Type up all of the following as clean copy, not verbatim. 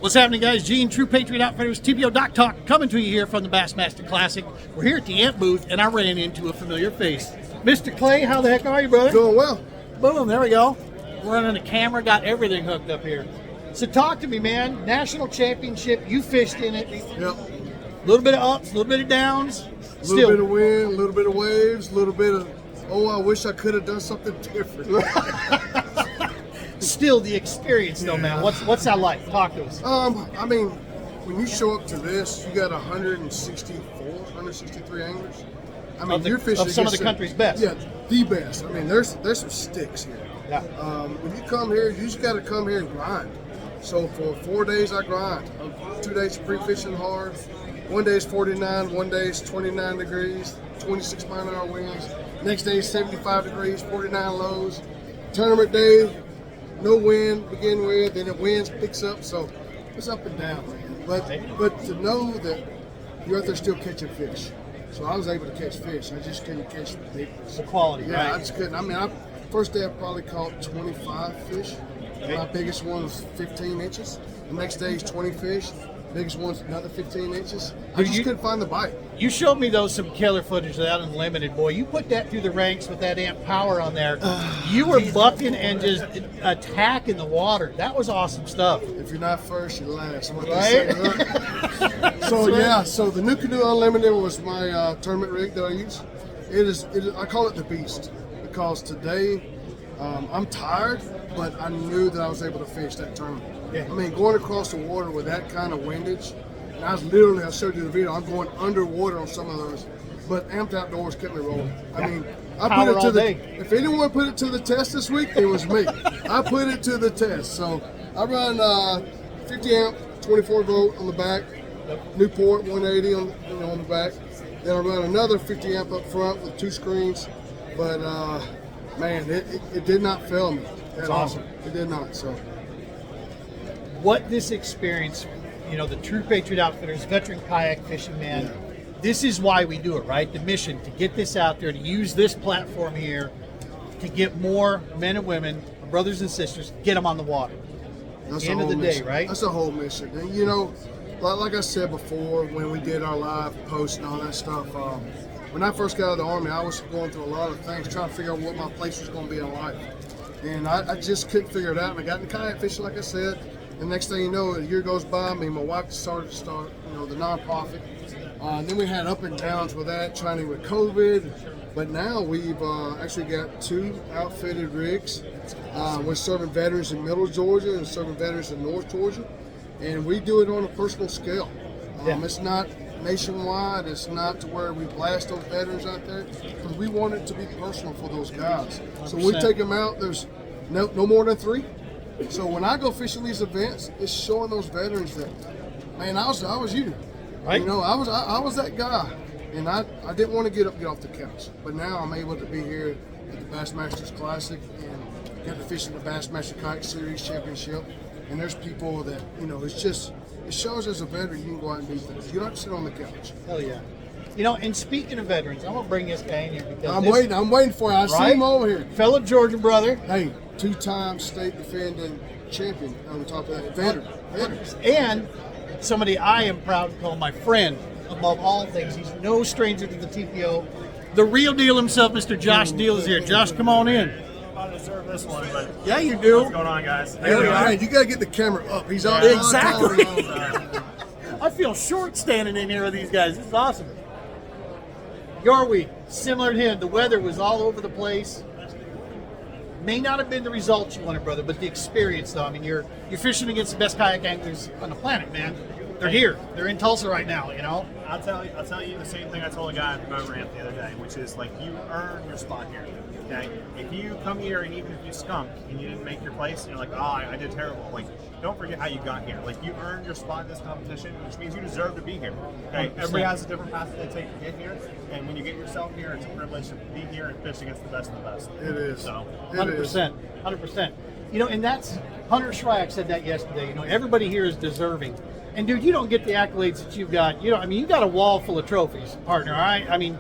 What's happening, guys? Gene, True Patriot Outfitters, TPO Doc Talk, coming to you here from the Bassmaster Classic. We're here at the Amp booth, and I ran into a familiar face. Mr. Clay, how the heck are you, brother? Doing well. Boom, there we go. We're running a camera, got everything hooked up here. So talk to me, man. National championship, you fished in it. Yep. A little bit of ups, a little bit of downs. A little bit of wind, a little bit of waves, a little bit of, oh, I wish I could have done something different. Still the experience, though, man. What's that like? Talk to us. I mean, when you show up to this, you got 163 anglers. I mean, you're fishing of some of the against country's best. Yeah, the best. I mean, there's some sticks here. Yeah. When you come here, you just got to come here and grind. So for 4 days, I grind. 2 days pre-fishing hard. 1 day is 49, 1 day is 29 degrees, 26 mile-an-hour winds. Next day is 75 degrees, 49 lows. Tournament day, no wind to begin with, then the winds picks up, so it's up and down, man. But to know that you're out there still catching fish. So I was able to catch fish. I just couldn't catch the big ones. The quality, yeah, right? I just couldn't. I mean, first day I probably caught 25 fish. Okay. My biggest one was 15 inches. The next day is 20 fish. Biggest one's another 15 inches. I just couldn't find the bite. You showed me some killer footage of that Unlimited, boy. You put that through the ranks with that amp power on there. You were bucking and just attacking the water. That was awesome stuff. If you're not first, you're last. What Right? they say, right? So yeah, so the New Canoe Unlimited was my tournament rig that I use. It is. I call it the Beast because today I'm tired, but I knew that I was able to fish that tournament. Yeah. I mean, going across the water with that kind of windage, and I showed you the video, I'm going underwater on some of those, but Amped Outdoors kept me rolling. I mean, I put it to if anyone put it to the test this week, it was me. I put it to the test. So I run 50 amp, 24 volt on the back, Newport 180 on the back. Then I run another 50 amp up front with 2 screens, but man, it did not fail me. That's awesome. It did not. So. What this experience, the True Patriot Outfitters, veteran kayak fishing, man, this is why we do it, right? The mission, to get this out there, to use this platform here, to get more men and women, brothers and sisters, get them on the water. At the end of the day, right? That's the whole mission. And, like I said before, when we did our live post and all that stuff, when I first got out of the Army, I was going through a lot of things, trying to figure out what my place was going to be in life. And I just couldn't figure it out. And I got into kayak fishing, like I said. The next thing you know, a year goes by, me and my wife started the nonprofit. Then we had up and downs with that, trying with COVID. But now we've actually got 2 outfitted rigs. We're serving veterans in Middle Georgia and serving veterans in North Georgia. And we do it on a personal scale. It's not nationwide. It's not to where we blast those veterans out there. Because we want it to be personal for those guys. 100%. So when we take them out, there's no more than 3. So when I go fishing these events, it's showing those veterans that, man, I was you, right? I was that guy, and I didn't want to get off the couch. But now I'm able to be here at the Bassmasters Classic and get to fish in the Bassmaster Kayak Series Championship. And there's people that it shows as a veteran you can go out and do things. You don't have to sit on the couch. Hell yeah. And speaking of veterans, I'm gonna bring this guy in here because I'm waiting for you. I see him over here. Fellow Georgian brother. Hey, 2-time state defending champion on top of that. Veteran. And somebody I am proud to call my friend above all things. He's no stranger to the TPO. The real deal himself, Mr. Josh Deal is here. Josh, come on in. I deserve this one, but yeah, you do. What's going on, guys? Hey, you gotta get the camera up. He's on exactly. I feel short standing in here with these guys. This is awesome. Your week, similar to him, the weather was all over the place. May not have been the results you wanted, brother, but the experience, though. I mean, you're fishing against the best kayak anglers on the planet, man. They're here. They're in Tulsa right now, I'll tell you the same thing I told a guy at the boat ramp the other day, which is like you earn your spot here. Okay? If you come here and even if you skunk and you didn't make your place, and you're like, I did terrible. Like, don't forget how you got here. Like, you earned your spot in this competition, which means you deserve to be here. Okay? 100%. Everybody has a different path that they take to get here, and when you get yourself here, it's a privilege to be here and fish against the best of the best. It is. So, 100%. 100%. And that's Hunter Shryack said that yesterday. Everybody here is deserving. And dude, you don't get the accolades that you've got. You got a wall full of trophies, partner. All right. I mean,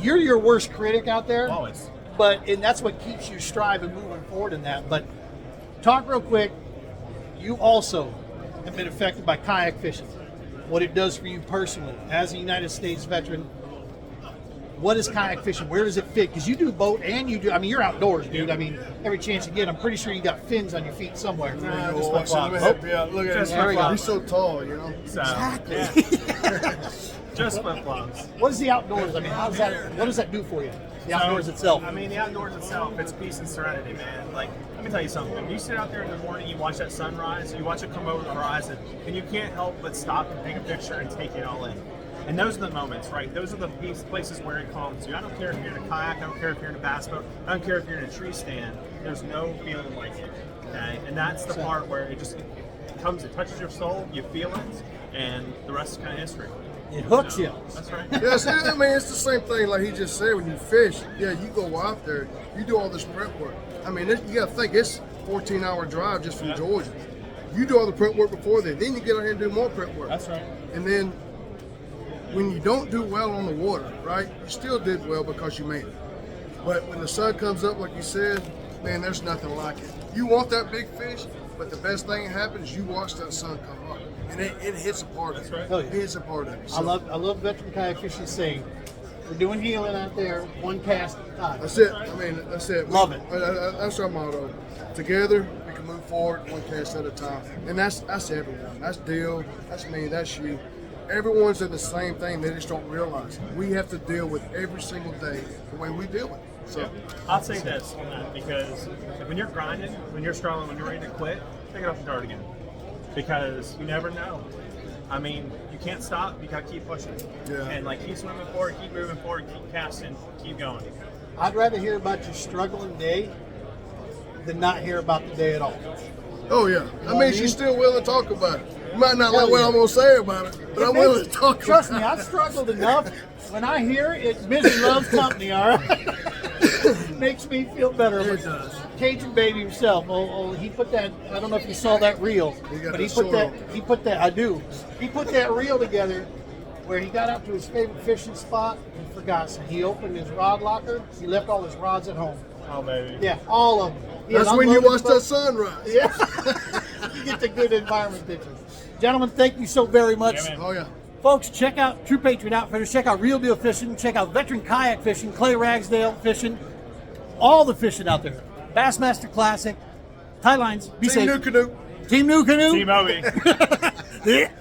you're your worst critic out there. Always. And that's what keeps you striving, moving forward in that. But talk real quick. you also have been affected by kayak fishing. What it does for you personally as a United States veteran. What is kayak fishing? Where does it fit? Because you do boat and you do. I mean, you're outdoors, dude. I mean, every chance you get, I'm pretty sure you got fins on your feet somewhere. Just my flops. Look at Just him. my flops. He's so tall, you know. So, Exactly. yeah. Just flip flops. What is the outdoors? I mean, how's that? What does that do for you? The outdoors itself. I mean, the outdoors itself, it's peace and serenity, man. Like, let me tell you something. When you sit out there in the morning, you watch that sunrise, you watch it come over the horizon, and you can't help but stop and take a picture and take it all in. And those are the moments, right? Those are the places where it calms you. I don't care if you're in a kayak, I don't care if you're in a bass boat, I don't care if you're in a tree stand. There's no feeling like it, okay? And that's the part where it comes, it touches your soul, you feel it, and the rest is kind of history. It hooks you. That's right. Yes, I mean, it's the same thing like he just said when you fish. Yeah, you go out there, you do all this prep work. I mean, you got to think it's a 14-hour drive just from Georgia. You do all the prep work before then you get out here and do more prep work. That's right. And then when you don't do well on the water, right, you still did well because you made it. But when the sun comes up, like you said, man, there's nothing like it. You want that big fish, but the best thing that happens is you watch that sun come up. And it hits a part of it. right. Hell yeah. It hits a part of it. So, I love veteran kayak fishing saying, we're doing healing out there, one cast at a time. that's it. I mean, that's it. Love it. That's our motto. Together, we can move forward one cast at a time. And that's everyone. That's Dill. That's me. That's you. Everyone's in the same thing. They just don't realize it. We have to deal with every single day the way we deal with it. So, I'll say this on that because when you're grinding, when you're struggling, when you're ready to quit, pick it up and start again. Because you never know. I mean, you can't stop. You got to keep pushing. Yeah. And like keep swimming forward, keep moving forward, keep casting, keep going. I'd rather hear about your struggling day than not hear about the day at all. oh yeah. I mean, she's still willing to talk about it. You might not like what I'm gonna say about it, but I'm willing to talk Trust about me, it. I've struggled enough. When I hear it, busy loves company, all right? Makes me feel better. It does. Cajun Baby himself, he put that, I don't know if you saw that reel, He got but he the put sword that, he put that, I do. He put that reel together where he got out to his favorite fishing spot and forgot something. He opened his rod locker, he left all his rods at home. Oh, baby. Yeah, all of them. He had That's when you unloaded watch boat. that sunrise. Yeah. You get the good environment pictures. Gentlemen, thank you so very much. Yeah, man. Oh yeah. Folks, check out True Patriot Outfitters. Check out Real Deal Fishing. Check out Veteran Kayak Fishing, Clay Ragsdale Fishing. All the fishing out there. Bassmaster Classic. Tie lines. Be Team safe. New Canoe. Team New Canoe. Team Obi. Yeah.